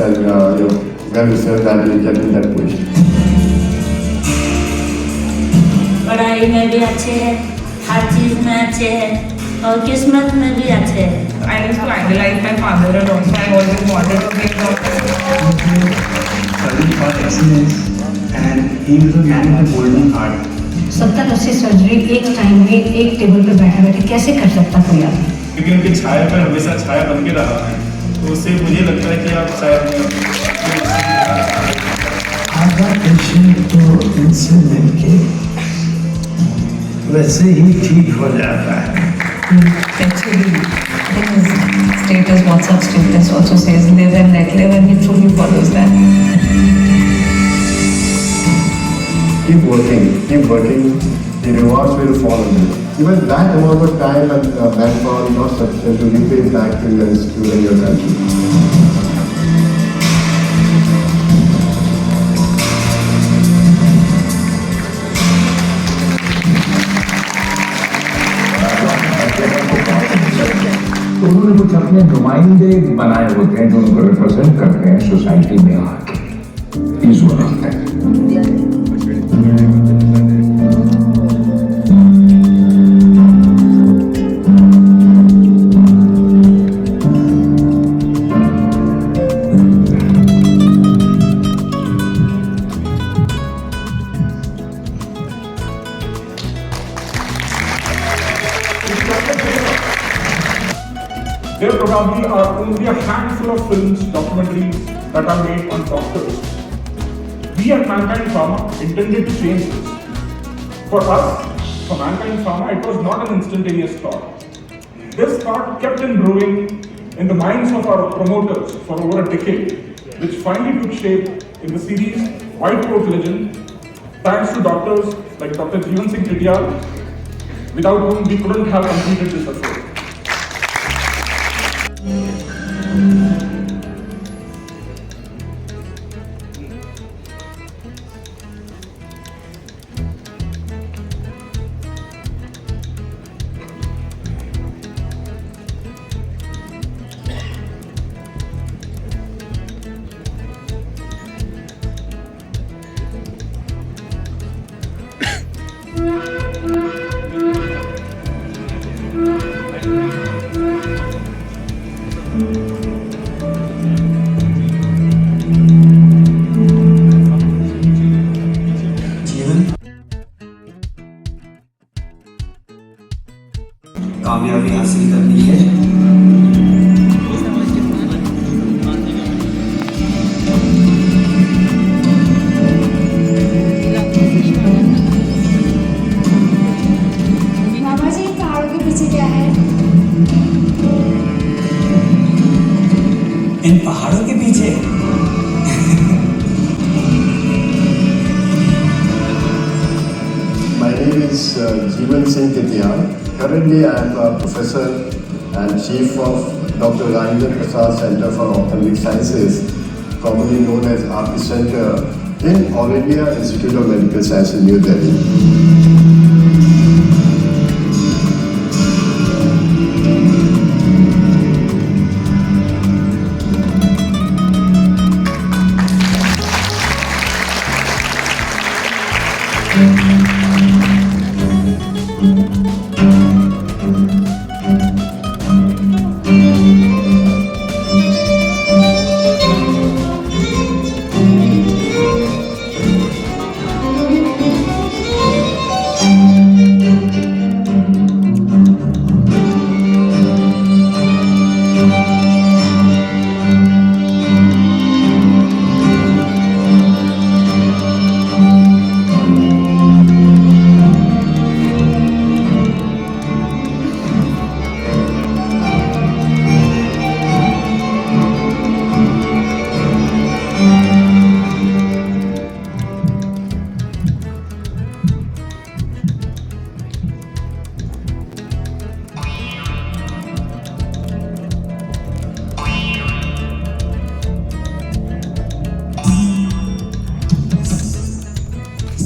and you're well researched and you get in that position. पढ़ाई में भी अच्छे हैं, हर चीज़ में अच्छे हैं और किस्मत में भी अच्छे हैं. I used to idolize my father and also I always wanted to be a doctor. Studied for excellence and he was a man with a golden heart. 70-80 surgery एक टाइम में एक टेबल पर बैठे कैसे कर सकता कोई आदमी? क्योंकि उनकी छाया पर हमेशा छाया बन के रहा है, तो उससे मुझे लगता है कि आप शायद आधा पेशेंट तो इनसे मिलके वैसे ही ठीक हो जाता है. Actually, his status, WhatsApp status also says live and let live, and he truly follows that. Keep working, the rewards will follow you. Even that amount of time and manpower is not sufficient to repay back to your institute and your country. तो उन्होंने कुछ अपने नुमाइंदे बनाए होते हैं जो उनको रिप्रेजेंट करते हैं सोसाइटी में आके. These were not that. there probably are only a handful of films, documentaries that are made on doctors. We at Mankind Pharma intended to change this. For us, for Mankind Pharma, it was not an instantaneous thought. This thought kept on brewing in the minds of our promoters for over a decade, which finally took shape in the series White Coat Legend, thanks to doctors like Dr. J.S Titiyal, without whom we couldn't have completed this effort. कामयाबी हासिल करनी है. बाबा जी, पहाड़ों के पीछे क्या है? इन पहाड़ों के पीछे My name is J.S Titiyal. Currently, I am a professor and chief of Dr. R.P.Center for Ophthalmic Sciences, commonly known as R.P.Center, in All India Institute of Medical Science in New Delhi.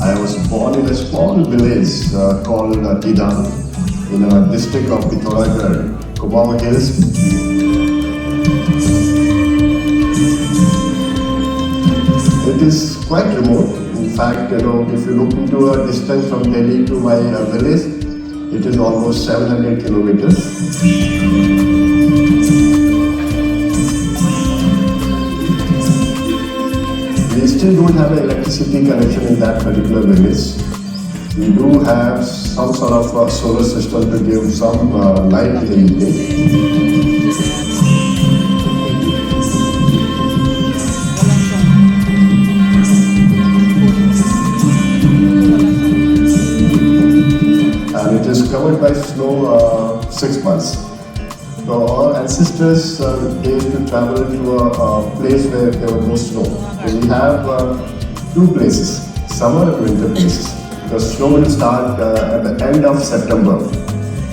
I was born in a small village called Tidam in a district of Pithoragarh, Kumaon Hills. it is quite remote. In fact, if you look into a distance from Delhi to my village, it is almost 700 kilometers. We still don't have an electricity connection in that particular village. We do have some sort of a solar system to give some light in the evening. And it is covered by snow 6 months. So our ancestors they used to travel to a place where there was no snow. So we have 2 places, summer and winter places. The snow will start at the end of September.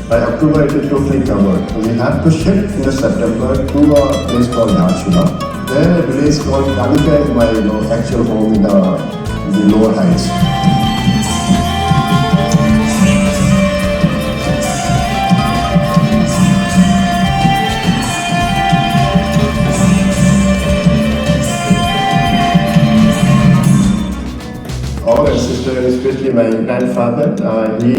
By October it is totally covered. So we have to shift in the September to a place called Dhashula. There a village called Kalika is my actual home in the lower heights. Our ancestor, especially my grandfather, he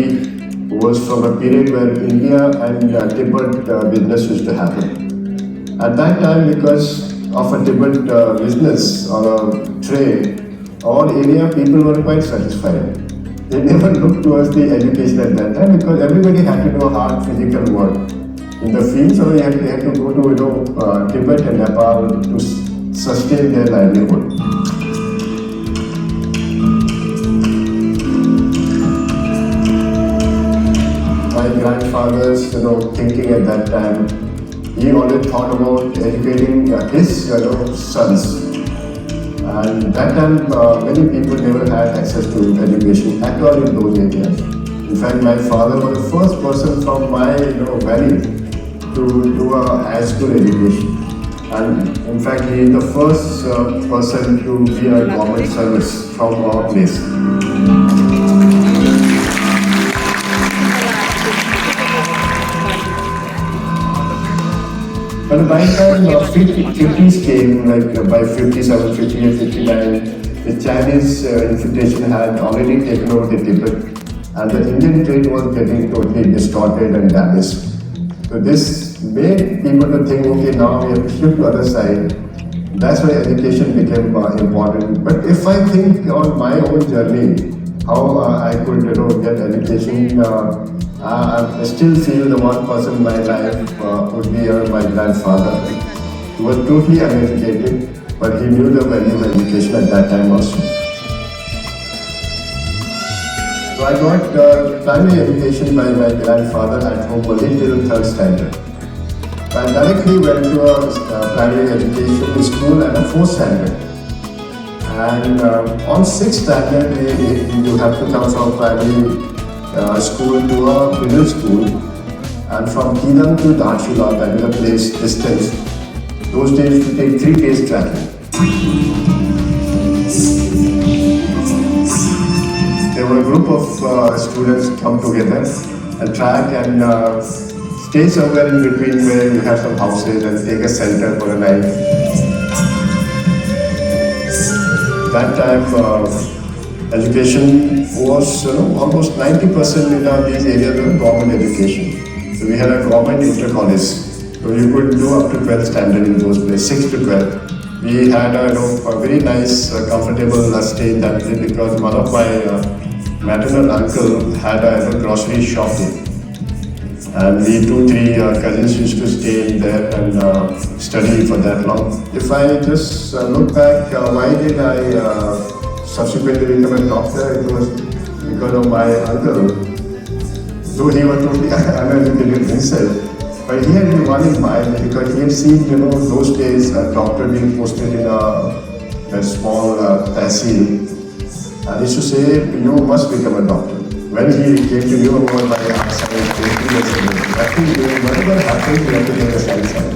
was from a period where India and Tibet business used to happen. At that time, because of a Tibet business or a trade, all area people were quite satisfied. They never looked towards the education at that time because everybody had to do hard physical work in the field, so they had to go to Tibet and Nepal to sustain their livelihood. My grandfather's, thinking at that time, he always thought about educating his, sons. And that time, many people never had access to education at all in those areas. In fact, my father was the first person from my, valley to do a high school education. And in fact, he is the first person to be a government service from our place. But by the time 50s came, like by 57, 58, 59, the Chinese infiltration had already taken over the Tibet, and the Indian trade was getting totally distorted and damaged. So this made people to think, okay, now we have to shift to the other side. That's why education became important. But if I think on my own journey, how I could get education, I still feel the one person in my life would be my grandfather. He was totally uneducated, but he knew the value of education at that time also. So I got primary education by my grandfather at home only till 3rd standard. So I directly went to a primary education school at a 4th standard. And on 6th standard, you have to come from primary school to a middle school, and from Keelam to Dhashula, that is a place distance. Those days to take 3 days traveling. There were a group of students come together and track and stay somewhere in between where you have some houses and take a center for a night. That time, education was almost 90% in these areas of government education. So we had a government inter-college. So you could do up to 12th standard in those places, 6 to 12. We had a very nice, comfortable stay in that place because one of my maternal uncle had a grocery shop there. And we 2-3 cousins used to stay in there and study for that long. If I just look back, why did I subsequently become a doctor? It was because of my uncle. Though he was totally uneducated himself, but he had been one in mind because he had seen, those days a doctor being posted in a small tehsil. And he used to say, you must become a doctor. When he came to know about my science 20 years ago, whatever happened, he had to take a science side.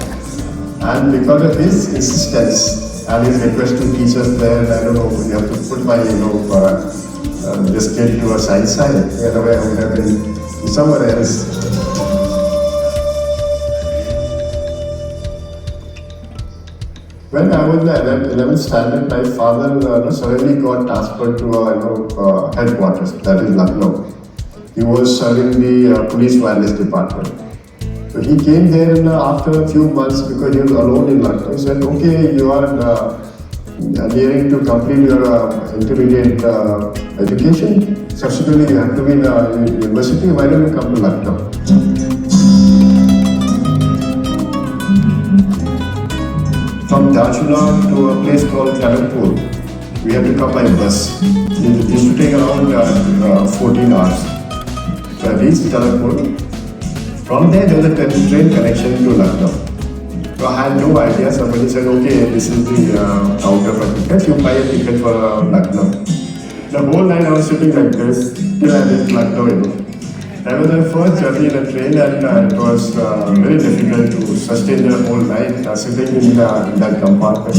And because of his insistence and his request to teach us there, I don't know, you have to put my, this kid to a science side. Otherwise, I would have been somewhere else. When I was in the 11th standard, my father suddenly got transferred to headquarters, that is Lucknow. He was serving the police wireless department. So he came there after a few months because he was alone in Lucknow. He said, okay, you are nearing to complete your intermediate education. Subsequently, you have to be in university. Why don't you come to Lucknow? From Darchula to a place called Kanapur, we had to come by bus. It used to take around 14 hours. So I reached Kanapur. From there was a train connection to Lucknow. So I had no idea. Somebody said, okay, this is the counter for tickets. You buy a ticket for Lucknow. The whole night I was sitting like this. Here I reached Lucknow. That was my first journey in a train, and it was very difficult to sustain the whole night sitting in that compartment.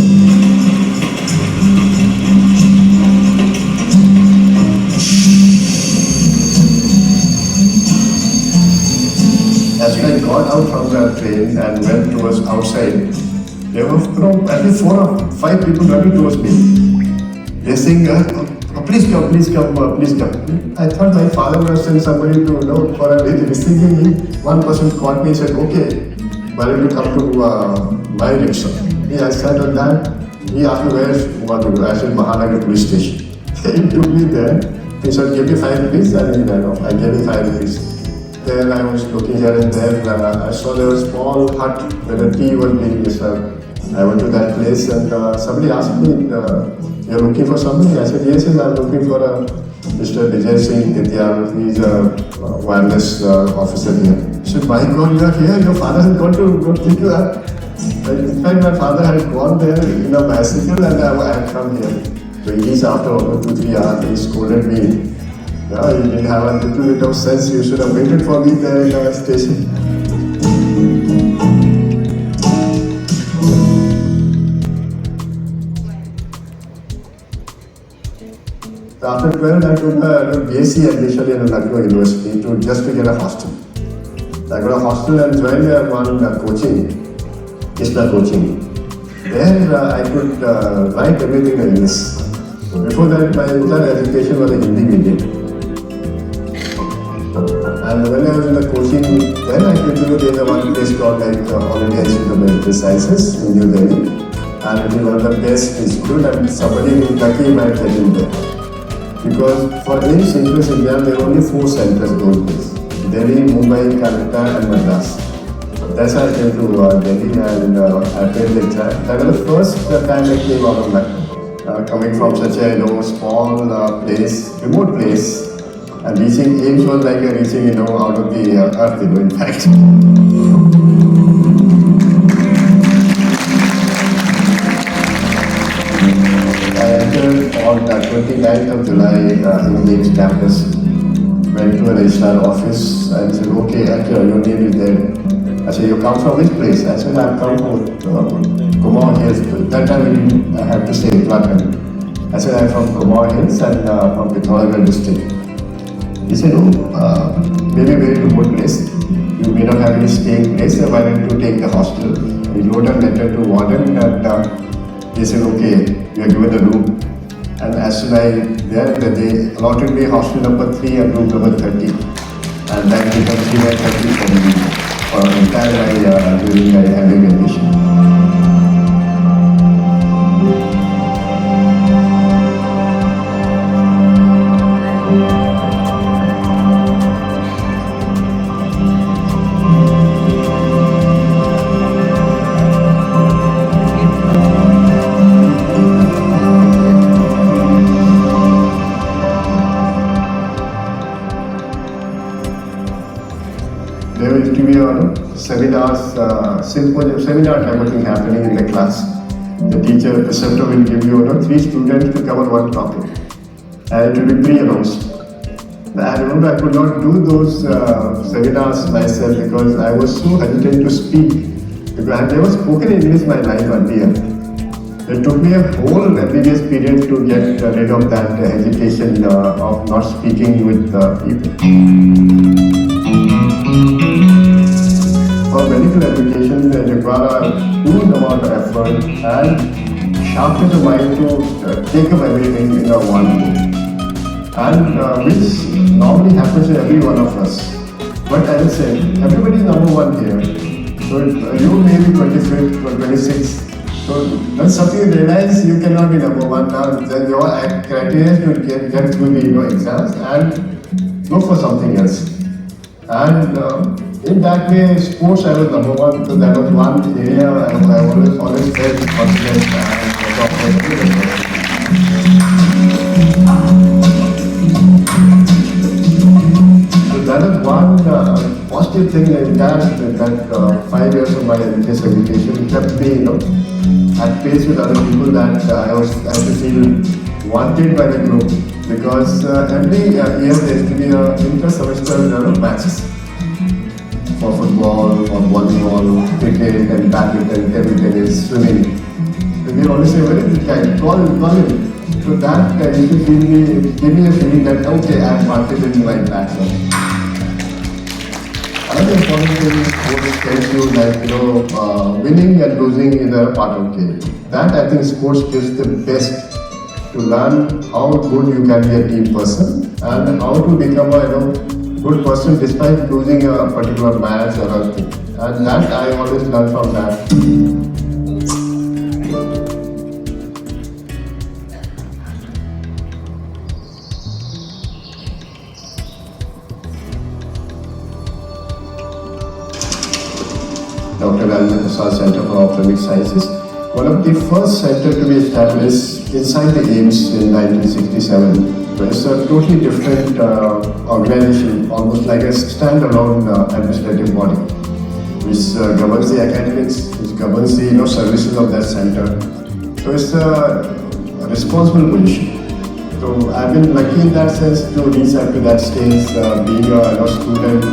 As I got out from the train and went towards outside, there were at least 4 or 5 people running towards me. They're saying, please come, please come, please come. I thought my father would have sent somebody to for a day receiving me. One person caught me and said, okay, why don't you come to my rickshaw? I sat on that. He asked me, where you want to go? I said, Mahanagar police station. He took me there. He said, give me 5 rupees. I gave him 5 rupees. Then I was looking here and there. I saw there was a small hut where the tea was being served. I went to that place and somebody asked me, you're looking for somebody? I said, yes, I'm looking for Mr. J.S Titiyal. He's a wireless officer here. He said, my God, you are here? Your father has gone to go pick you up. In fact, my father had gone there in a bicycle and I had come here. So he's after almost 2-3 hours, he scolded me. Yeah, you didn't have a little bit of sense. You should have waited for me there in the station. So after 12, I took a BSc admission in Lucknow University just to get a hostel. So I got a hostel and joined one coaching, Krishna coaching. There I could write everything in English. So before that, my entire education was a Hindi medium. And when I was in the coaching, then I came to there's one place called All India Institute of Medical Sciences in New Delhi. And it is one of the best institute and somebody who lucky might get in there. Because for AIIMS entrance exam, there are only 4 centers those days. Delhi, Mumbai, Calcutta and Madras. That's how I came to Delhi and I paid the exam. That was the first time I came out of Lucknow. Coming from such a small place, remote place. And reaching AIIMS was like reaching, out of the earth, in fact. I entered on the 29th of July in the AIIMS campus. Went to a registrar office and said, okay, your name is there. I said, you come from which place? I said, I've come from Kumar Hills. That time I had to say Uttrakhand. I said, I'm from Kumar Hills and from Pithoragarh district. He said, maybe a very remote place. You may not have any staying place, so why don't you take the hostel? He wrote a letter to warden and they said, okay, you are given the room. And as soon as they allotted me hostel number 3 and room number 30. And that became 3 by 30 for me for the entire during my having admission. There used to be seminars, seminar type of thing happening in the class. The teacher, the preceptor will give you 3 students to cover one topic. And it will be pre-announced. I remember I could not do those seminars myself because I was so hesitant to speak. Because I had never spoken English my life earlier. It took me a whole rebellious period to get rid of that hesitation of not speaking with people. For medical education, require a huge amount of effort and sharpen the mind to take up everything in a one go. And which normally happens to every one of us. But as I said, everybody is number one here. So you may be 25th or 26th. So when something you realize you cannot be number one now, then your criteria is to get through the exams and go for something else. And in that way, sports I was number one because that was one area I always felt confident and so that is one positive thing that 5 years of my religious education kept me, at pace with other people that I used to feel wanted by the group because every year there used to be inter-semester matches for football, for volleyball, cricket and badminton, table tennis, swimming. So they always say, where is this guy? Call him. So that used to give me a feeling that okay, I am confident in my platform. Another important thing is sports tells you that winning and losing is a part of the game. That I think sports gives the best to learn how good you can be a team person and how to become a good person despite losing a particular match or a thing. And that I always learn from that. Dr. R.P.Center for Ophthalmic Sciences, one of the first center to be established inside the AIIMS in 1967. It's a totally different organization, almost like a standalone administrative body, which governs the academics, which governs the services of that center. So it's a responsible position. So I've been lucky in that sense to reach up to that stage, being a student.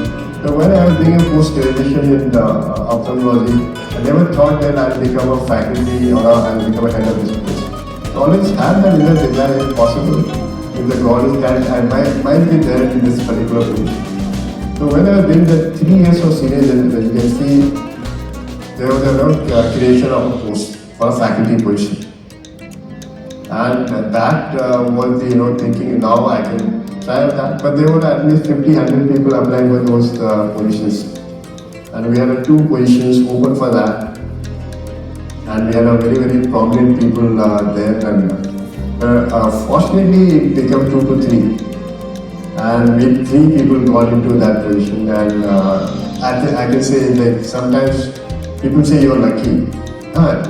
So when I was doing a post-graduation in ophthalmology, I never thought that I'll become a faculty or I'll become a head of this place. So always had that in the desire if possible. If the God is that I might be there in this particular position. So when I was doing the 3 years of senior residency, there was a creation of a post for a faculty position. And that was the thinking now I can try that. But there were at least 50-100 people applying for those positions. And we had 2 positions open for that. And we had a very, very prominent people there. And fortunately, it became 2 to 3. And we 3 people got into that position. And I can say like sometimes people say you're lucky.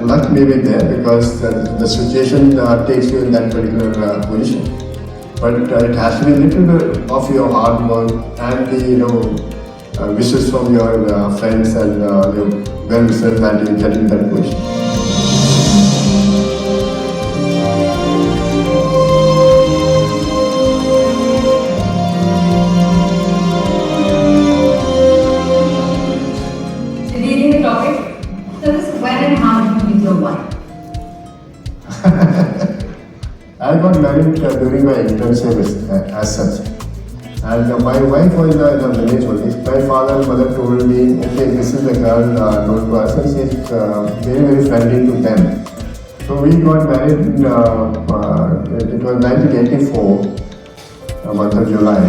Luck may be there because the situation takes you in that particular position. But it has to be a little bit of your hard work and the wishes from your friends and your well-wishes that you get in that position. Reading the topic, tell us when and how you meet your wife. I got married during my internship as such. And my wife was in the village only. My father and mother told me, okay, this is the girl known to us and she's very, very friendly to them. So we got married in, it was 1984, month of July.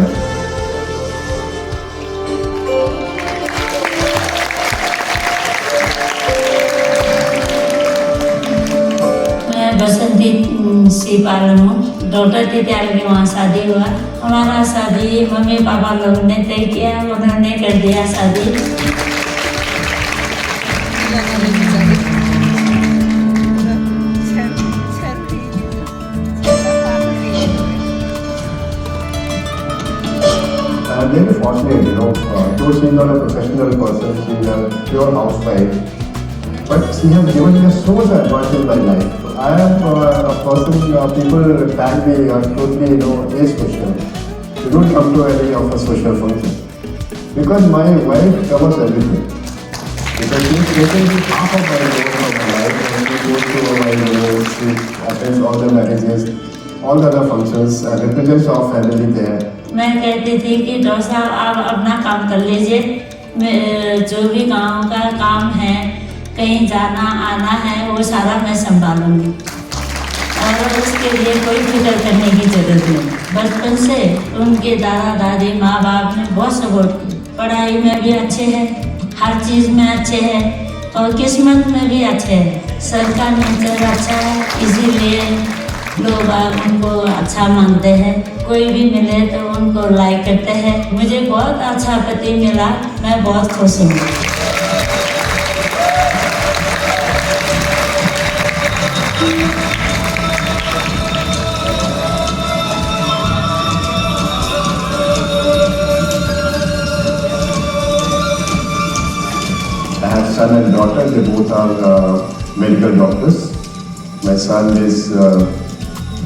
बसंती सी पालन हूँ doctor Titiyal के वहाँ शादी हुआ। हमारा शादी mummy papa लोग ने तय किया, उन्होंने कर दिया शादी। I'm very fortunate, though she's not a professional person, she's a pure housewife. But she has given me so much advantage in my life. I am a person, people tag me totally, age question. You don't come to any of a social function. Because my wife covers everything. Because she is taking half of my life and she goes to my she attends all the marriages, all the other functions, represents our family there. मैं कहती थी कि doctor साहब आप अपना काम कर लीजिए, जो भी गाँव का काम है कहीं जाना आना है वो सारा मैं संभालूंगी और उसके लिए कोई फिक्र करने की ज़रूरत नहीं। बचपन से उनके दादा दादी माँ बाप ने बहुत सपोर्ट की, पढ़ाई में भी अच्छे हैं, हर चीज़ में अच्छे हैं और किस्मत में भी अच्छे हैं। सबका नेचर अच्छा है, इसीलिए लोग उनको अच्छा मानते हैं। कोई भी मिले तो उनको लाइक करते हैं। मुझे बहुत अच्छा पति मिला, मैं बहुत खुश हूँ। I have son and daughter. They both are medical doctors. My son is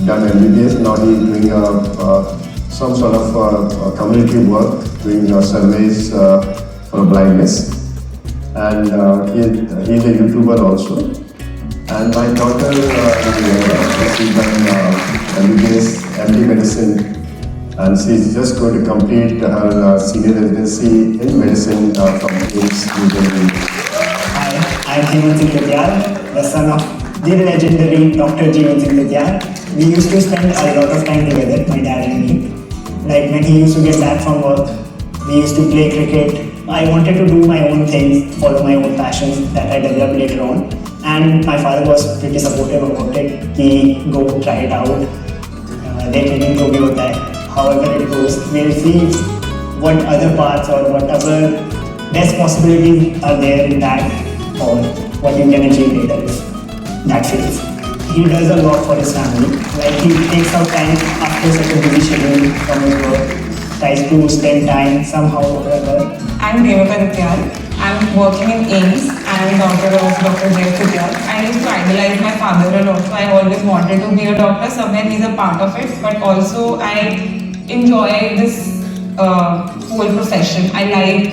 done MBBS. Now he is doing some sort of community work, doing surveys for blindness, and he is a YouTuber also. And my daughter she's done MBBS, MD medicine, and she is just going to complete her senior residency in medicine from AIIMS, New Delhi. Hi, I am J.S Titiyal, the son of the legendary Dr. J.S Titiyal. We used to spend a lot of time together, my dad and me. Like when he used to get back from work, we used to play cricket. I wanted to do my own things, follow my own passions that I developed later on. And my father was pretty supportive about it. He go try it out. Their training pro bhi hota hai. However it goes, we'll see what other paths or whatever best possibilities are there in that, or what you can achieve later if that fails. He does a lot for his family. Like he takes out time after such a busy schedule from his work, tries to spend time somehow or other. I'm J.S Titiyal. I'm working in AIIMS. I'm daughter of Dr. J.S Titiyal. I used to idolize my father a lot, so I always wanted to be a doctor. Somewhere he's a part of it, but also I enjoy this whole profession. I like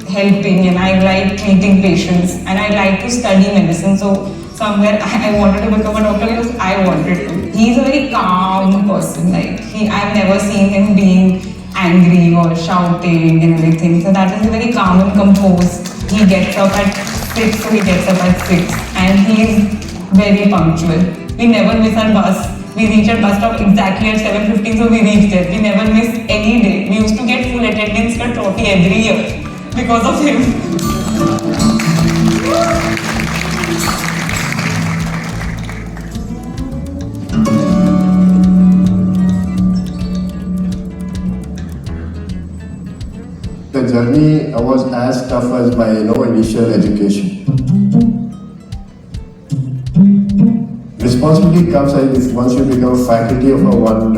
helping and I like treating patients and I like to study medicine. So somewhere I wanted to become a doctor because I wanted to. He's a very calm person. Like I've never seen him being angry or shouting and everything. So that is very calm and composed. He gets up at 6, so he gets up at 6, and he's very punctual. We never miss our bus. We reach our bus stop exactly at 7:15, so we reach there. We never miss any day. We used to get full attendance for trophy every year because of him. The journey was as tough as my initial education. Responsibility comes if once you become faculty of one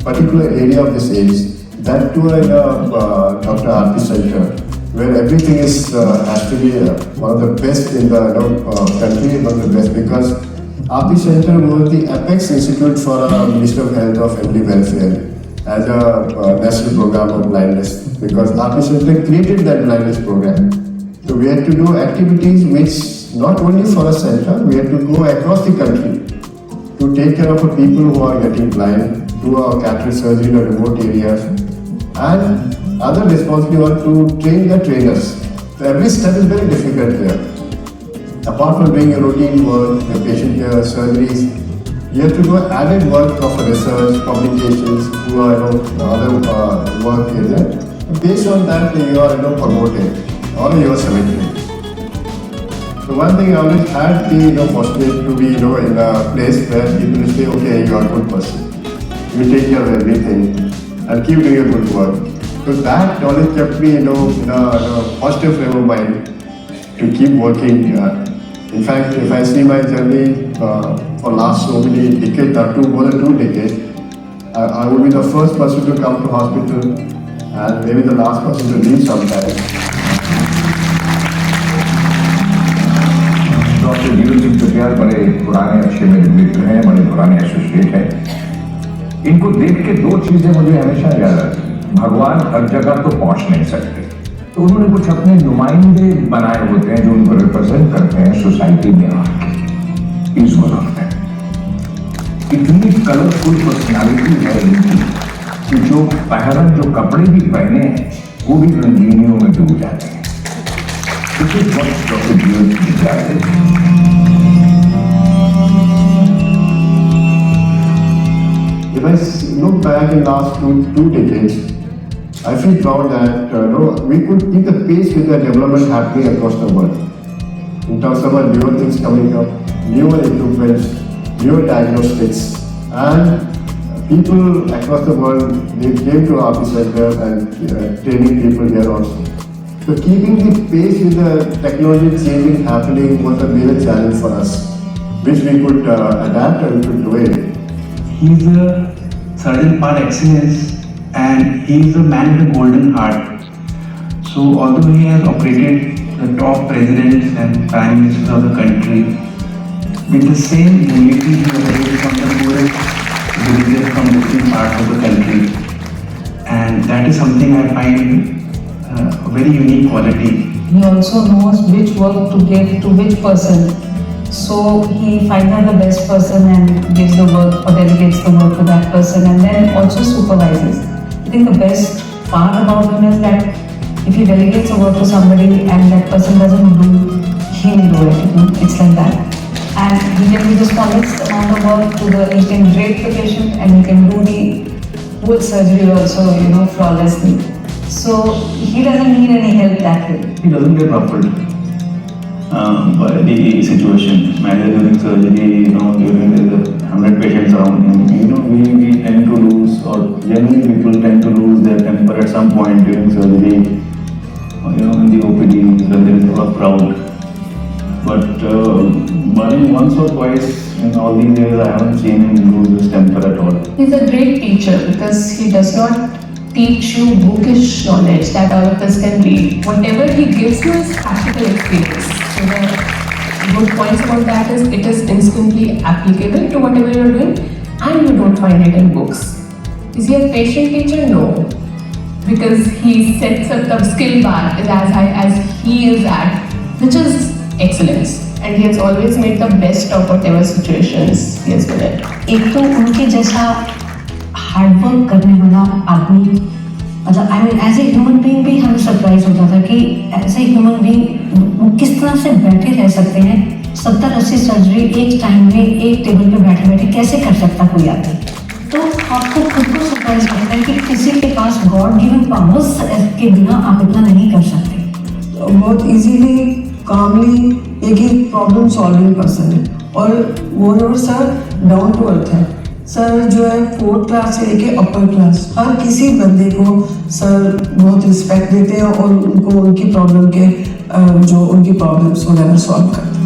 particular area of this age, that too in Dr. R.P.Center, where everything is has to be one of the best in the country, one of the best, because R.P.Center was the apex institute for Minister of Health of Family Welfare as a national program of blindness, because R.P.Center created that blindness program. So we had to do activities which not only for a center, we had to go across the country to take care of people who are getting blind, do our cataract surgery in remote areas, and other responsibility were to train the trainers. So every step is very difficult there. Apart from doing your routine work, your patient care, surgeries, you have to do added work of research, publications, do other work here. Based on that, you are promoted or you are selected. So one thing I always had the possibility to be in a place where people will say, okay, you are a good person. You take care of everything and keep doing a good work. So that knowledge kept me in a positive frame of mind to keep working. In fact, if I see my journey for last so many decades, more than 2 decades, I would be the first person to come to hospital and maybe the last person to leave sometime. Doctor j.S Titiyal बड़े पुराने अच्छे मेरे मित्र हैं, बड़े पुराने associate हैं। इनको देख के 2 चीजें मुझे हमेशा याद आती। भगवान हर जगह तो पहुंच नहीं सकते, तो उन्होंने कुछ अपने नुमाइंदे बनाए होते हैं जो उनको रिप्रेजेंट करते हैं सोसाइटी में आके। इस वक्त है इतनी कलरफुल पर्सनालिटी है इनकी कि जो पहलन जो कपड़े भी पहने हैं वो भी रंगीनियों में डूब जाते हैं। This is what Dr. J.S. Titiyal is. If I look back in last two decades, I feel proud that we could keep the pace with the development happening across the world. In terms of newer things coming up, newer equipments, newer diagnostics, and people across the world, they came to R.P.Center and training people here also. So keeping the pace with the technology changing happening was a major challenge for us, which we could adapt and we could do it. He's a surgeon par excellence and he's a man with a golden heart. So although he has operated the top presidents and prime ministers of the country, with the same humility he operates from the poorest villagers from different parts of the country. And that is something I find a very unique quality. He also knows which work to give to which person. So he finds out the best person and gives the work or delegates the work to that person and then also supervises. I think the best part about him is that if he delegates a work to somebody and that person doesn't do, he will do it. It's like that. And he can do the smallest amount of work he can drape the patient and he can do the whole surgery also, flawlessly. So he doesn't need any help that way. He doesn't get ruffled by the situation. Imagine during surgery, during there's 100 patients around him, we tend to lose, or generally people tend to lose their temper at some point during surgery, in the OPD when there is a lot of crowd. But barring once or twice in all these years, I haven't seen him lose his temper at all. He's a great teacher because he does not teach you bookish knowledge that all of us can read. Whatever he gives you is practical experience. So the good points about that is it is instantly applicable to whatever you're doing and you don't find it in books. Is he a patient teacher? No. Because he sets up the skill bar is as high as he is at, which is excellence. And he has always made the best of whatever situations he has been in. एक तो उनके जैसा hard work करने वाला आदमी, मतलब I mean as a human being भी हमें सरप्राइज होता था कि एज ए ह्यूमन बीइंग वो किस तरह से बैठे रह सकते हैं। 70-80 सर्जरी एक टाइम में एक टेबल पे बैठे बैठे कैसे कर सकता कोई आदमी। तो आपको खुद को सरप्राइज लगता है कि किसी के पास गॉड गिवन पावर्स के बिना आप इतना नहीं कर सकते। बहुत इजीली कामली एक ही प्रॉब्लम सॉल्विंग पर्सन है और more sir down to earth है। सर जो है 4th क्लास से लेके अपर क्लास हर किसी बंदे को सर बहुत रिस्पेक्ट देते हैं और उनको उनकी प्रॉब्लम के जो उनकी प्रॉब्लम्स वगैरह सॉल्व करते हैं।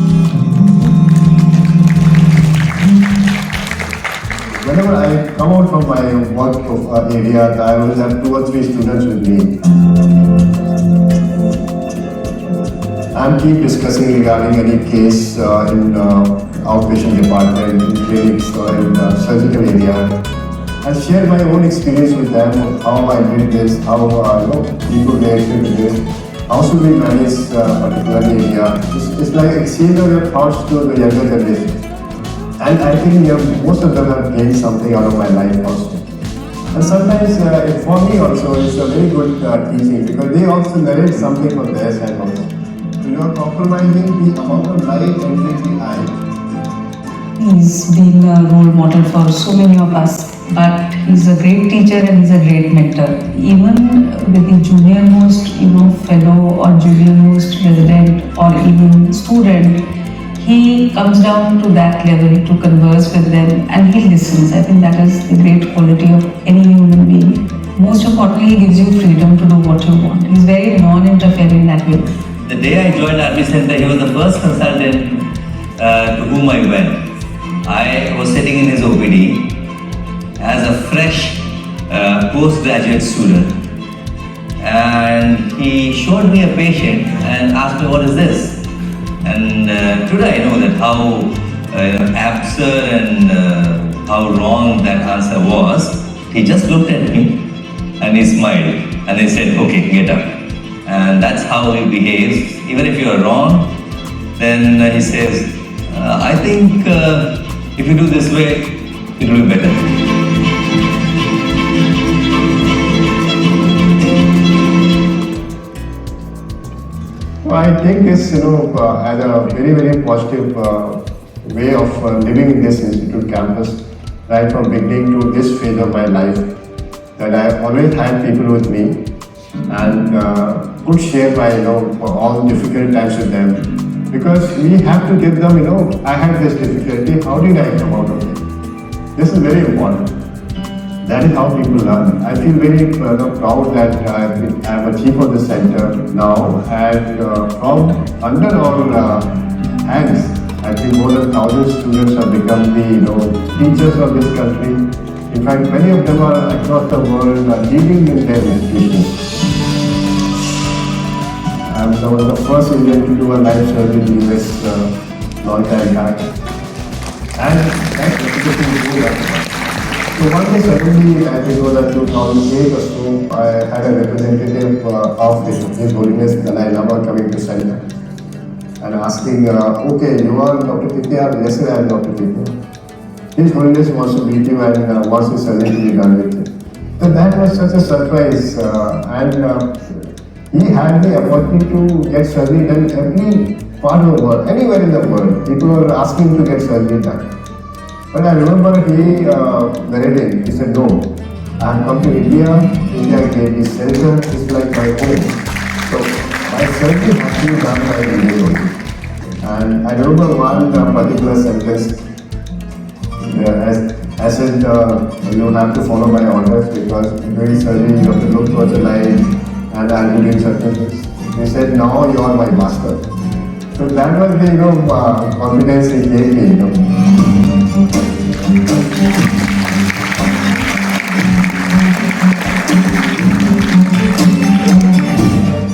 Whenever I come out from my work area, I always have 2 or 3 students with me. I'm keep discussing regarding any case in outpatient department, in clinics or in surgical area. I share my own experience with them, how I did this, how people reacted to this, how should we manage particular area. It's like exchange of your thoughts to the younger generation. And I think most of them have gained something out of my life also. And sometimes for me also it's a very good teaching because they also narrate something from their side also. Compromising the amount of light entering the eye. He's been a role model for so many of us, but he's a great teacher and he's a great mentor. Even with the junior most, fellow or junior most resident or even student, he comes down to that level to converse with them and he listens. I think that is the great quality of any human being. Most importantly, he gives you freedom to do what you want. He's very non-interfering that way. The day I joined R.P.Center, he was the first consultant to whom I went. I was sitting in his OPD as a fresh postgraduate student, and he showed me a patient and asked me, "What is this?" And today I know that how absurd and how wrong that answer was. He just looked at me and he smiled and he said, "Okay, get up." And that's how he behaves. Even if you are wrong, then he says, "I think if you do this way, it will be better." I take this, as a very, very positive way of living in this institute campus, right from beginning to this phase of my life, that I always had people with me and could share my, all difficult times with them. Because we have to give them, I had this difficulty, how did I come out of it? This is very important. That is how people learn. I feel very proud that I'm a chief of the center now, and from under our hands, I think more than 1,000 students have become the teachers of this country. In fact, many of them are across the world leading in their institutions. I was the first Indian to do a live surgery in the US long time back, and that reputation is good. So one day suddenly, I think it was at 2008 or so, I had a representative of His Holiness Dalai Lama coming to center and asking, okay, you are Dr. Titiyal? Yes, sir, I am Dr. Titiyal. His Holiness wants to meet you and wants his surgery to be done with you. So that was such a surprise, and he had the opportunity to get surgery done every part of the world, anywhere in the world. People were asking to get surgery done. But I remember he narrated, he said, no, I have come to India gave me center, it's like my home. So my surgery has to be done by India only. And I remember one particular sentence, I said, you have to follow my orders because during surgery you have to look towards the light and I'll be doing certain things. He said, now you are my master. So that was the confidence he gave me.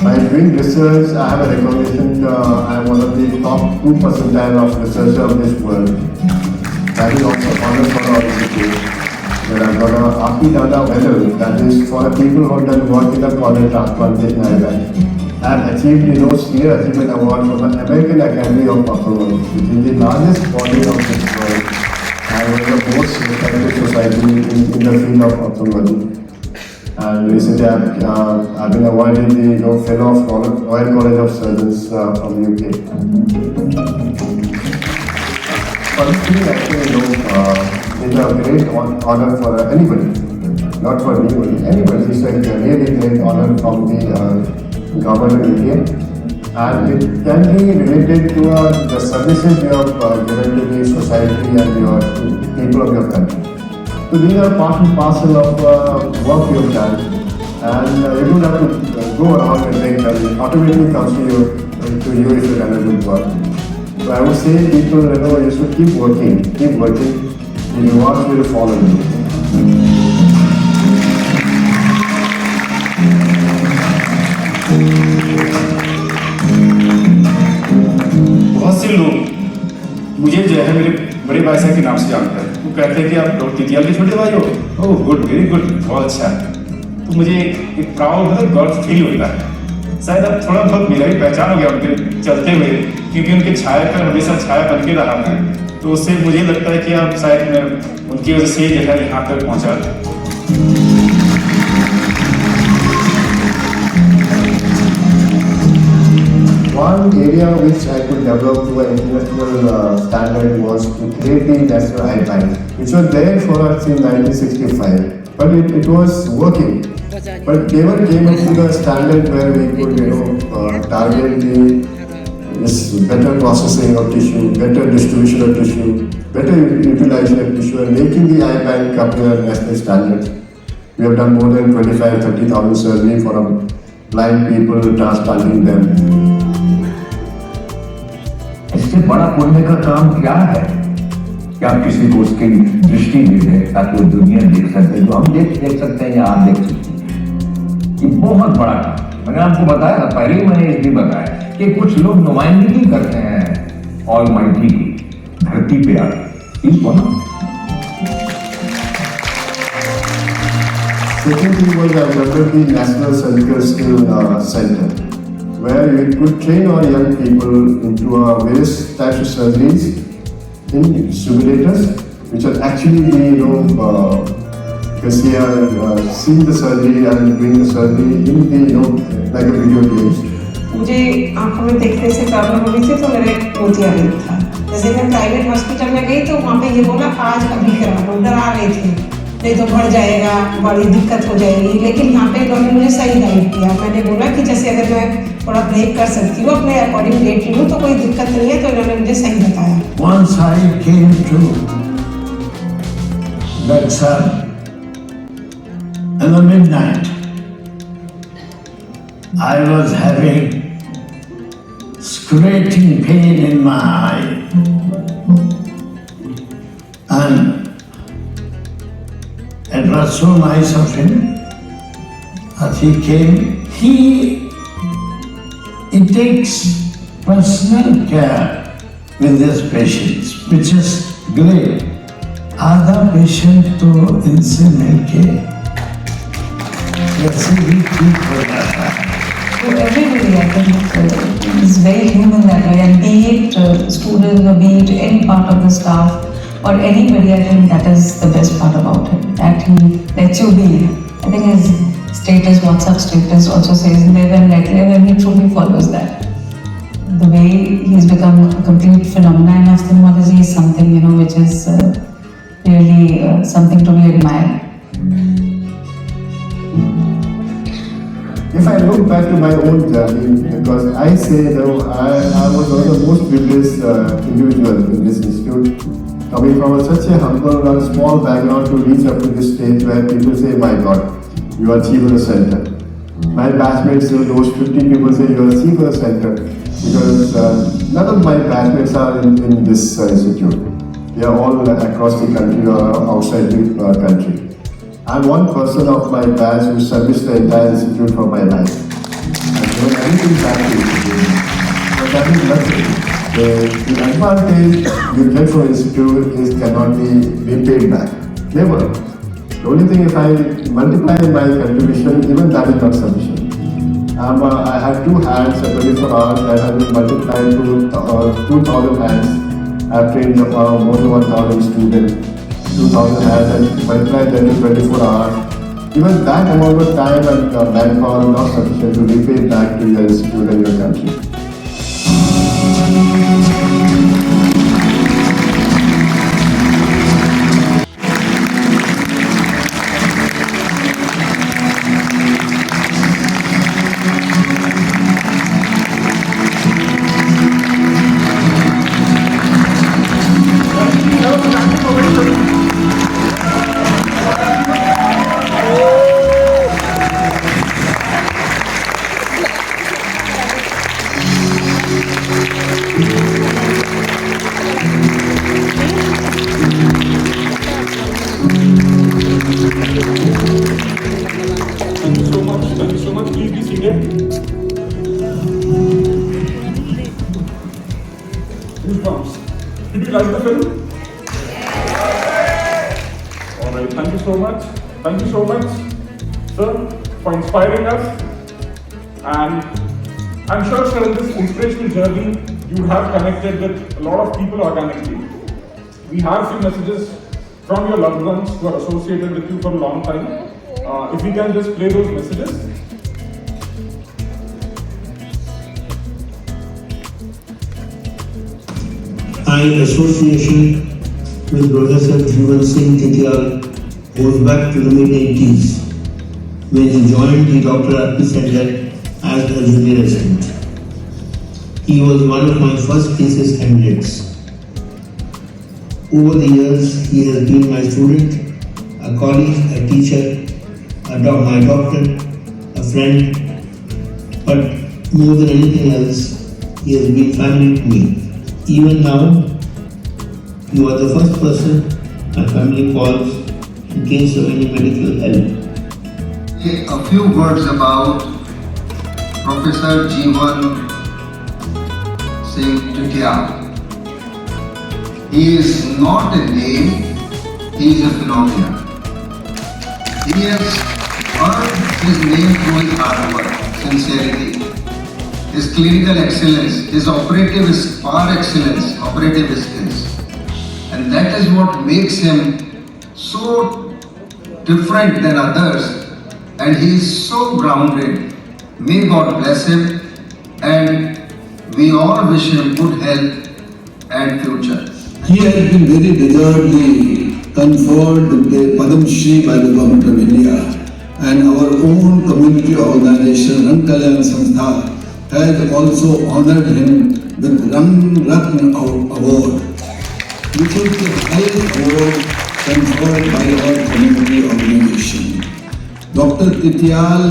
By doing research, I have a recognition. I am one of the top 2% of researchers of this world. That is also honor for our institute. Then I've got a R.P.Center medal, that is for the people who have done work in the corneal transplantation area. I have achieved the Senior Achievement Award from the American Academy of Ophthalmic, which is the largest body of this world. I was the most respected society in the field of ophthalmology. And recently I've been awarded the Fellow of Royal College of Surgeons from the UK. Honestly, actually, it's a great honor for anybody, not for me only, anybody. It's a really great honor from the government of India, and it can be related to the services you have given to the society and your people of your country. So these are part and parcel of work you have done, and you don't have to go around and think that it automatically comes to you if you've done a good work. So I would say people, you should keep working, the rewards will follow you. बहुत से लोग मुझे जो है मेरे बड़े भाई साहब के नाम से जानते हैं। वो कहते हैं कि आप डॉक्टर तितियाल के छोटे भाई हो। ओह गुड, वेरी गुड, बहुत अच्छा। तो मुझे एक प्राउड गर्व फील होता है। शायद अब थोड़ा बहुत मेरा भी पहचान हो गया उनके चलते हुए, क्योंकि उनके छाया का हमेशा छाया बन के रहा मैं। तो उससे मुझे लगता है कि अब शायद मैं उनकी वजह से जो है यहाँ तक पहुँचा। One area which I could develop to an international standard was to create the national AIIMS, which was there for us in 1965, but it was working. But never came up to the standard where we could, target this better processing of tissue, better distribution of tissue, better utilization of tissue, and making the AIIMS come to a national standard. We have done more than 25,000-30,000 surgery for blind people, transplanting them. इससे बड़ा पुण्य का काम क्या है कि आप किसी को उसकी दृष्टि दे दें ताकि वो दुनिया देख सके, जो हम देख सकते हैं या आप देख सकते हैं। ये बहुत बड़ा काम। मैंने आपको बताया था, पहले ही मैंने इसलिए बताया कि कुछ लोग नुमाइंदगी करते हैं ऑलमाइटी की, धरती पे आके। इस बना Second thing was I developed the National Surgical Skill Center, where we could train our young people into various types of surgeries in simulators, which are actually the, you can see, seeing the surgery and doing the surgery in the, like a video games. मुझे आंखों में देखने से problem हो रही थी तो मेरे मोतियाबिंद था। जैसे मैं प्राइवेट हॉस्पिटल में गई तो वहाँ पे ये बोला आज अभी करा लो, डरा रहे थे नहीं तो बढ़ जाएगा, बड़ी दिक्कत हो जाएगी। लेकिन यहाँ पे इन्होंने मुझे सही गाइड किया। मैंने बोला कि जैसे अगर मैं थोड़ा ब्रेक कर सकती हूँ अपने अकॉर्डिंग डेट लूँ तो कोई दिक्कत नहीं है, तो इन्होंने मुझे सही बताया। Once I came to that sun in the midnight, I was having scratching pain in my eye, and it was so nice of him that he came. He takes personal care with his patients, which is great. आधा patient तो इनसे मिलके वैसे ही ठीक हो जाता है। So everybody, I think, is very human that way, and be it students or be it any part of the staff or anybody, I think that is the best part about him, that he lets you be. I think his status, WhatsApp status also says live and let live, and he truly follows that. The way he's become a complete phenomenon in ophthalmology is something, which is really something to be admired. If I look back to my own journey, because I say I was one of the most privileged individuals in this institute, coming from such a humble and small background to reach up to this stage where people say, my God, you are chief of the center. My batchmates, those 50 people say, you are chief of the center, because none of my batchmates are in this institute. They are all across the country or outside the country. I'm one person of my batch who serviced the entire institute for my life. I've given everything back to the institute. But that is nothing. The advantage you get from the institute is cannot be repaid back. Never. The only thing, if I multiply my contribution, even that is not sufficient. I have 2 hands, 24 hours, that have been multiplied to 2,000 hands. I've trained more than 1,000 students. 2,000 hands and multiply them to 24 hours. Even that amount of time and manpower is not sufficient to repay back to your institute and your country. Did you like the film? Alright, thank you so much. Thank you so much, sir, for inspiring us. And I'm sure, sir, in this inspirational journey, you have connected with a lot of people organically. We have few messages from your loved ones who are associated with you for a long time. If we can just play those messages. My association with Professor J.S Titiyal goes back to the mid-80s when he joined the R.P.Center as a junior resident. He was one of my first thesis candidates. Over the years, he has been my student, a colleague, a teacher, my doctor, a friend, but more than anything else, he has been family to me. Even now, you are the first person my family calls in case of any medical help. A few words about Professor J.S Titiyal. He is not a name, he is a phenomenon. He has earned his name through his hard work, sincerity, his clinical excellence, his operative skills. And that is what makes him so different than others, and he is so grounded. May God bless him and we all wish him good health and future. He has been very deservedly conferred with the Padam Shri by the Government of India, and our own community organization, Ran Kalyan Sanstha, has also honored him with Ran Ratna Award, which is the highest award conferred by our community organization. Dr. Titiyal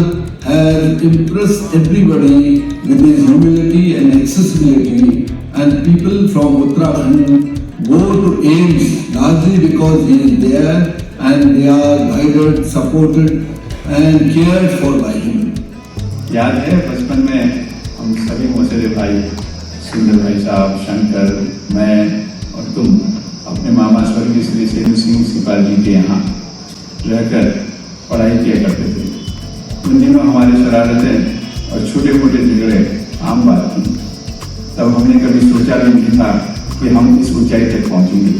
has impressed everybody with his humility and accessibility, and people from Uttarakhand go to AIIMS largely because he is there and they are guided, supported and cared for by him. याद है बचपन में हम सभी मौसेरे भाई, सुंदर भाई साहब, शंकर, मैं और तुम अपने मामा स्वर्गीय श्री सेन सिंह सिपाल जी के यहाँ रहकर पढ़ाई किया करते थे। उन दिनों हमारे शरारतें और छोटे मोटे झगड़े आम बात थी। तब हमने कभी सोचा भी नहीं था कि हम इस ऊंचाई तक पहुंचेंगे।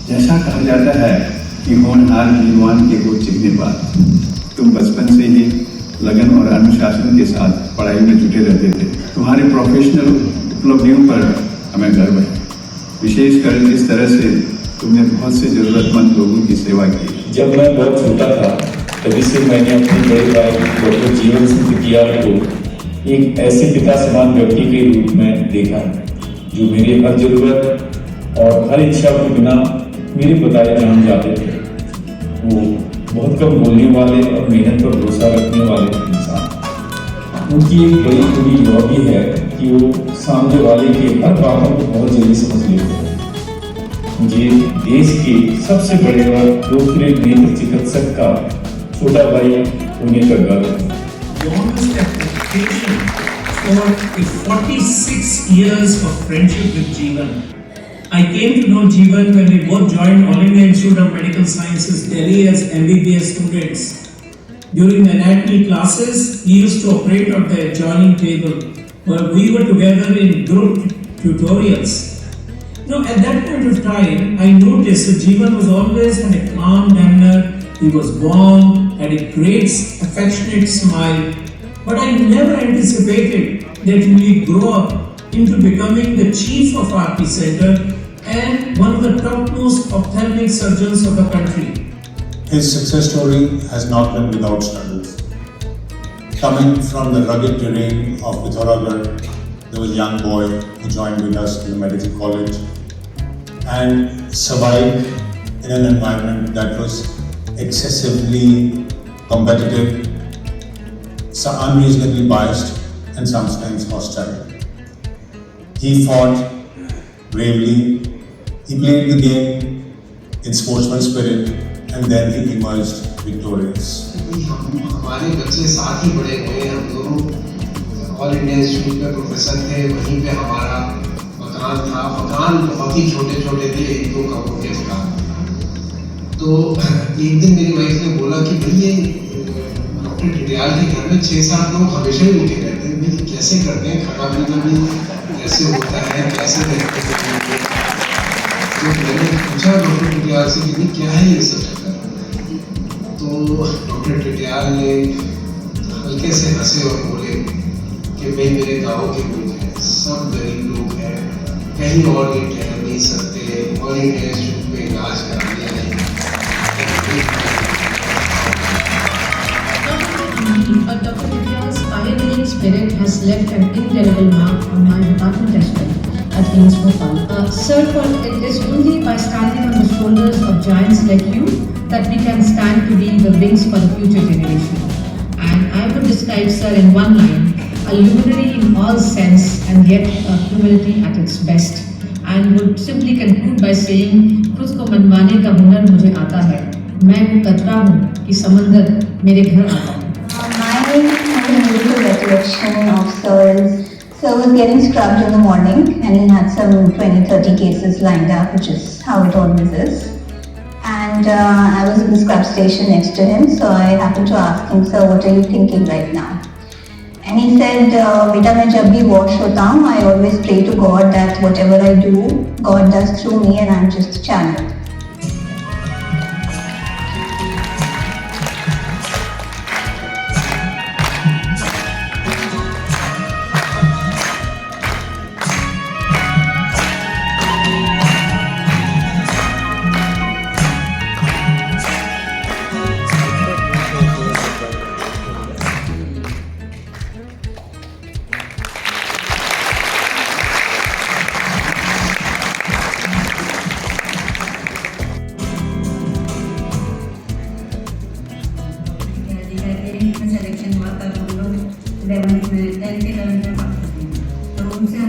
जैसा कहा जाता है कि होनहार वीरवान के गोद चिकने बात, तुम बचपन से ही लगन और अनुशासन के साथ पढ़ाई में जुटे रहते थे। तुम्हारे प्रोफेशनल उपलब्धियों पर हमें गर्व है, विशेषकर इस तरह से तुमने बहुत से जरूरतमंद लोगों की सेवा की। जब मैं बहुत छोटा था तभी से मैंने अपने बड़े भाई डॉक्टर जीवन सिंह तितियाल को एक ऐसे पिता समान व्यक्ति के रूप में देखा जो मेरी हर जरूरत और हर इच्छा के बिना मेरे बताए जान जाते थे। वो बहुत कम बोलने वाले और मेहनत पर भरोसा रखने वाले इंसान। उनकी एक बड़ी खूबी यह भी है कि वो सामने वाले की हर बातों को बहुत जल्दी समझ लेते हैं। मुझे देश के सबसे बड़े और लोकप्रिय नेत्र चिकित्सक का छोटा भाई होने का गर्व है। For 46 years of friendship with Jeevan. I came to know Jeevan when we both joined All India Institute of Medical Sciences, Delhi as MBBS students. During the anatomy classes, he used to operate at the adjoining table, where we were together in group tutorials. At that point of time, I noticed that Jeevan was always had a calm demeanor. He was warm, had a great, affectionate smile. But I never anticipated that he would grow up into becoming the chief of R.P.Center and one of the topmost ophthalmic surgeons of the country. His success story has not been without struggles. Coming from the rugged terrain of Pithoragarh, there was a young boy who joined with us in the medical college and survived in an environment that was excessively competitive, unreasonably biased, and sometimes hostile. He fought bravely, he played the game in sportsman spirit, and then he emerged victorious. हमारे बच्चे साथ ही बड़े हुए, हम दोनों all India institute में professor थे, वहीं पे हमारा मकान था। मकान बहुत ही छोटे छोटे थे, 1-2 कमरों के मकान। तो एक दिन मेरी वाइफ ने बोला कि भाई ये डॉक्टर टिटियाल के घर में 6-7 लोग हमेशा ही रुके रहते हैं, भाई कैसे करते हैं, खाना पीना भी कैसे होता है, कैसे रहते हैं। तो मैंने पूछा डॉक्टर टिटियाल से कि क्या है ये सब चक्कर। तो डॉक्टर टिटियाल ने हल्के से हंसे और बोले कि भाई मेरे गाँव के लोग हैं, सब गरीब लोग हैं, कहीं और ये ठहर नहीं सकते, और इंडिया इंस्टीट्यूट में इलाज कराने आए। But Dr. Titiyal's pioneering spirit has left an indelible mark on my department as well at AIIMS Bhopal. Sir, it is only by standing on the shoulders of giants like you that we can stand to be the wings for the future generation. And I would describe Sir in one line, a luminary in all sense and yet a humility at its best. And would simply conclude by saying, खुद को मनवाने का हुनर मुझे आता है, मैं वो कतरा हूँ कि समंदर मेरे घर आता है। My beautiful recollection of Sir was getting scrubbed in the morning and he had some 20-30 cases lined up, which is how it always is. And I was in the scrub station next to him, so I happened to ask him, "Sir, what are you thinking right now?" And he said, "Beta, मैं जब भी wash होता हूँ, I always pray to God that whatever I do, God does through me and I'm just a channel."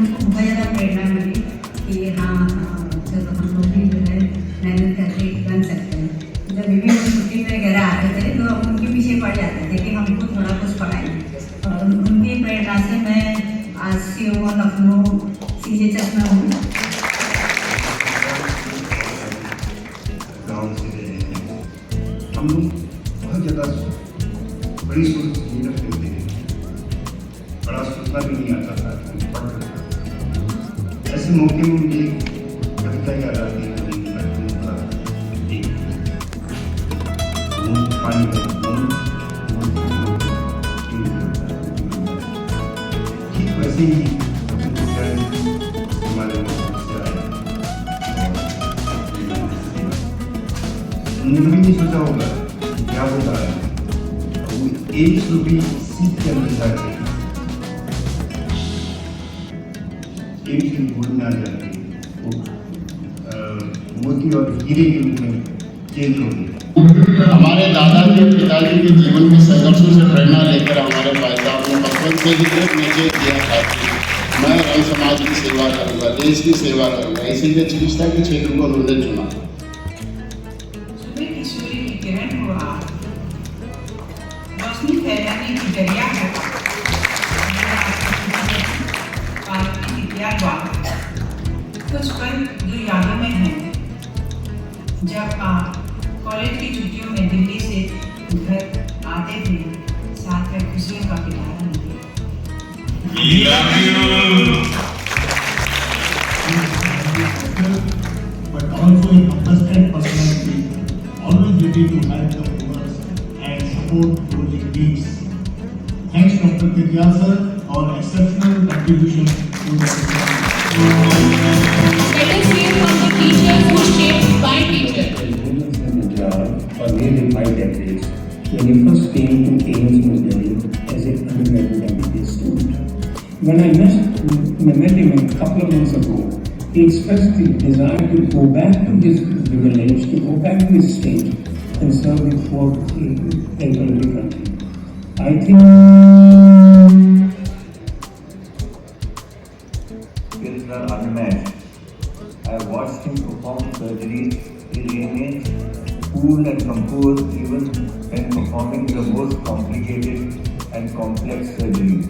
मुझको बहुत ज़्यादा प्रेरणा मिली कि हाँ चलो हम लोग भी जो है मेहनत करके बन सकते हैं। जब भी छुट्टी में घर आते थे तो हम उनके पीछे पड़ जाते थे कि हमको थोड़ा कुछ पढ़ाएं, और उनकी प्रेरणा से मैं आज सीओ लखनऊ सीजे चश्मा हूँ। गाँव से रहे हैं हम लोग, बहुत ज़्यादा बड़ी सोच नहीं रखते थे, बड़ा सोचना भी नहीं आता था, पढ़ रहे ऐसे मौके में मुझे कविता याद आती है। पानी ठीक वैसे ही हमारे उन्होंने भी नहीं सोचा होगा क्या होता है, वो एक रूपी सीख के अंदर जाके एक दिन भूल में आ जाते वो मोती और हीरे के रूप में चेंज हो गए। हमारे दादा के पिताजी के जीवन के संघर्षों से प्रेरणा लेकर हमारे भाई साहब ने बचपन से ही एक निश्चय किया था कि मैं रंग समाज की सेवा करूँगा, देश की सेवा करूँगा, इसीलिए चिकित्सा के क्षेत्र को उन्होंने चुना। सुबह की सूर्य की किरण हुआ, रोशनी फैलाने की जरिया है, कुछ पल जो यादों में हैं, जब आप कॉलेज की छुट्टियों में दिल्ली से घर आते थे, साथ में खुशियों का पिटारा मिले। But also a compassionate personality, always ready to help the poor and support those in needs. Thanks Dr. Titiyal sir, our exceptional contribution to the society. Let us hear from the teachers who shaped by teachers. For nearly 5 decades, when he first came to AIIMS New Delhi as an undergraduate MBBS student. When I met him a couple of months ago, he expressed the desire to go back to his village, to go back to his state and serve the poor people in the country. I think skills are unmatched. I have watched him perform surgeries. He remains cool and composed even when performing the most complicated and complex surgeries.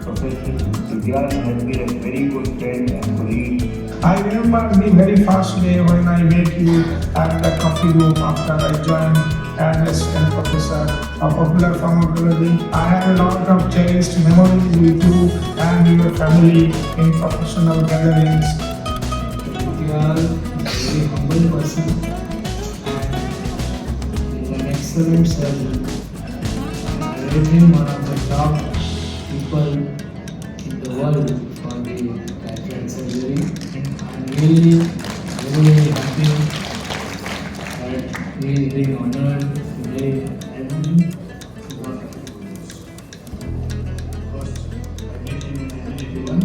Professor Titiyal has been a very good friend and colleague. I remember the very first day when I met you at the coffee room after I joined as assistant professor of popular pharmacology. I have a lot of cherished memories with you and your family in professional gatherings. Titiyal is a humble person and is an excellent surgeon. I rate him one of the top people in the world for the cataract surgery. I'm really very happy that he is being honored today and got a first I met him in 1981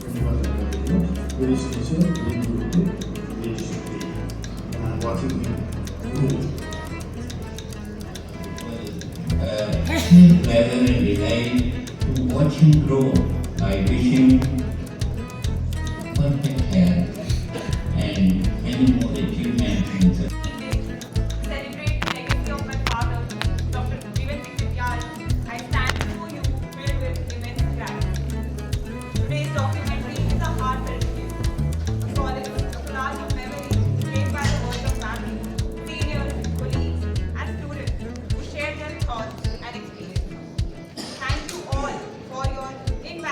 when he was a very special, very good, very straight. And I'm watching him grow. Rather than delight to watch him grow, I wish him perfect health and many more achievements in such. Celebrate the legacy of my father, Dr. J.S Titiyal. I stand before you filled with immense gratitude. Today's documentary is a heartfelt tribute, a solid collage of memories shaped by the words of family, seniors, colleagues, and students who shared their thoughts and experiences. Thank you all for your invaluable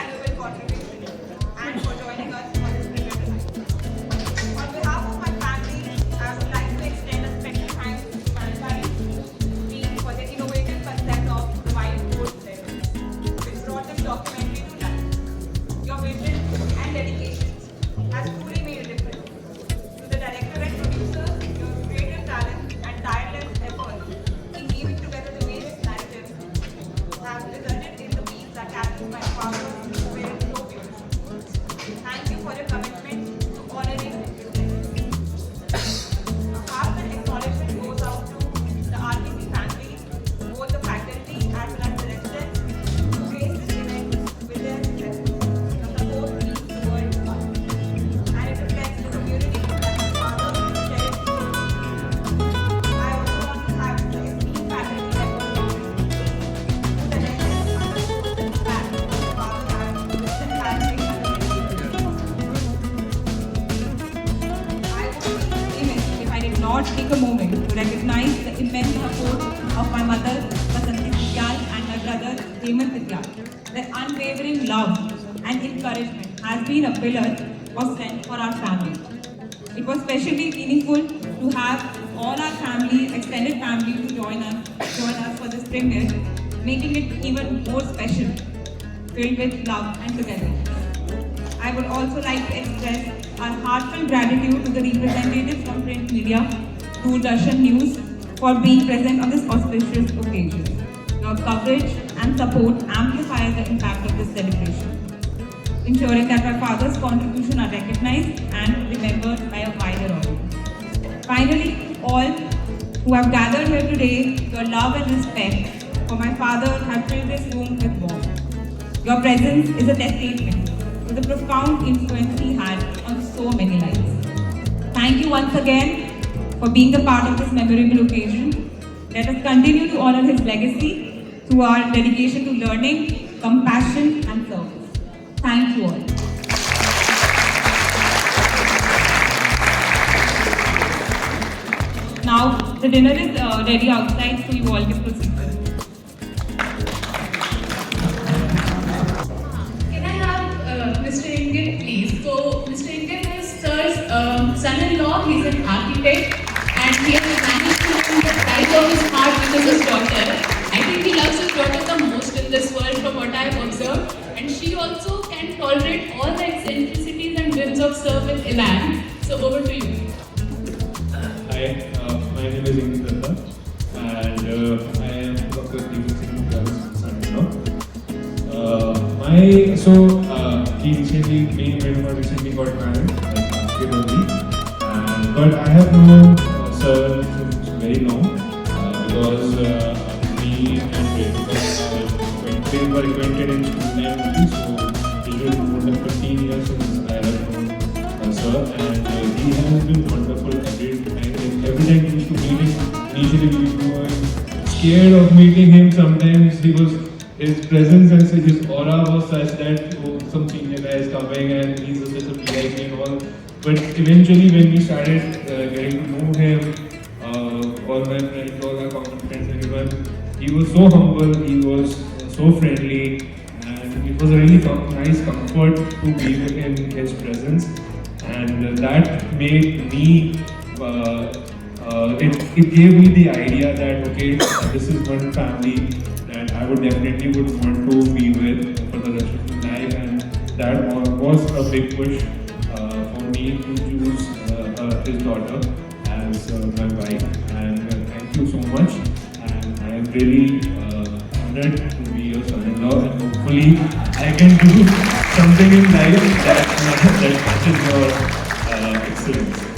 not take a moment to recognize the immense support of my mother, J.S Titiyal, and my brother, R.P.Center. Their unwavering love and encouragement has been a pillar of strength for our family. It was especially meaningful to have all our family, extended family, to join us for this premiere, making it even more special, filled with love and togetherness. I would also like to express our heartfelt gratitude to the representatives from print media, Doordarshan News, for being present on this auspicious occasion. Your coverage and support amplify the impact of this celebration, ensuring that my father's contribution are recognized and remembered by a wider audience. Finally, all who have gathered here today, your love and respect for my father have filled this room with warmth. Your presence is a testament to the profound influence he had on so many lives. Thank you once again for being a part of this memorable occasion. Let us continue to honor his legacy through our dedication to learning, compassion, and service. Thank you all. Now, the dinner is ready outside, so you all can proceed. Can I have Mr. Ingan, please? So, Mr. Ingan is Sir's son-in-law. He's an architect, and he has managed to win the prize of his heart with his daughter. I think he loves his daughter the most in this world, from what I have observed. And she also can tolerate all the eccentricities and whims of Sir with elan. So, over to you. Hi, my name is Ingan and I am Dr. J.S Titiyal's son-in-law. He recently got married, like last year only. But I have known Sir since very long because me and we were acquainted in school time only. So it was more than 15 years since I have known Sir, and he has been wonderful every time we used to meet him. Initially we were scared of meeting him. Sometimes his presence and his aura was such that some senior guy is coming and he's just a VIP and all. But eventually when we started getting to know him, all my friends, all our common friends, everyone, he was so humble, he was so friendly, and it was a really nice comfort to be with him in his presence. And that made me, it gave me the idea that okay, this is one family that I would definitely want to be with for the rest of my life, and that was a big push for me to choose his daughter as my wife. And thank you so much, and I am really honored to be your son-in-law, and hopefully I can do something in life that matches your excellence.